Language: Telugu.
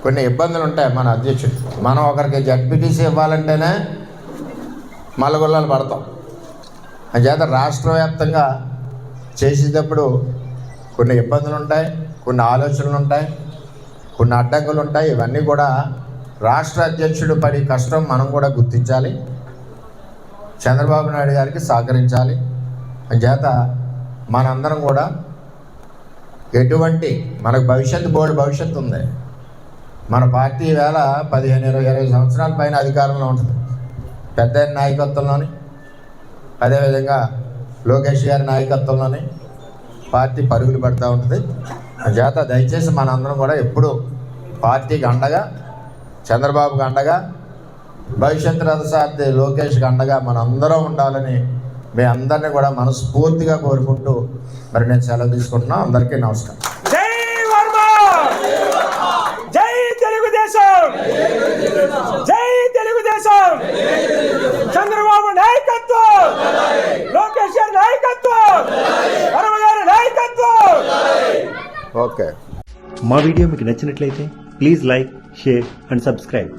కొన్ని ఇబ్బందులు ఉంటాయి. మన అధ్యక్షుడు మనం ఒకరికి జడ్పీటీసీ ఇవ్వాలంటేనే మల్లగొల్లాలు పడతాం. అంచేత రాష్ట్ర వ్యాప్తంగా చేసేటప్పుడు కొన్ని ఇబ్బందులు ఉంటాయి, కొన్ని ఆలోచనలు ఉంటాయి, కొన్ని అడ్డంకులు ఉంటాయి. ఇవన్నీ కూడా రాష్ట్ర అధ్యక్షుడు పడి కష్టం మనం కూడా గుర్తించాలి, చంద్రబాబు నాయుడు గారికి సహకరించాలి. అంచేత మనందరం కూడా ఎటువంటి మనకు బోర్డు భవిష్యత్తు ఉంది. మన పార్టీ వేళ 15-20 సంవత్సరాల పైన అధికారంలో ఉంటుంది. పెద్ద నాయకత్వంలోని, అదేవిధంగా లోకేష్ గారి నాయకత్వంలోని పార్టీ పరుగులు పడుతూ ఉంటుంది. అంచేత దయచేసి మనందరం కూడా ఎప్పుడు పార్టీకి అండగా, చంద్రబాబుకి అండగా, భవిష్యత్ రథసారథి లోకేష్కి అండగా మనందరం ఉండాలని మీ అందరినీ కూడా మనస్ఫూర్తిగా కోరుకుంటూ మరి నేను సెలవు తీసుకుంటున్నాను. అందరికీ నమస్కారం. జై వర్మ, జై తెలుగుదేశం, జై తెలుగుదేశం. చంద్రబాబు నాయకత్వం, లోకేష్ గారి నాయకత్వం, వర్మ గారి నాయకత్వం. ఓకే. మా వీడియో మీకు నచ్చినట్లయితే please like, share and subscribe.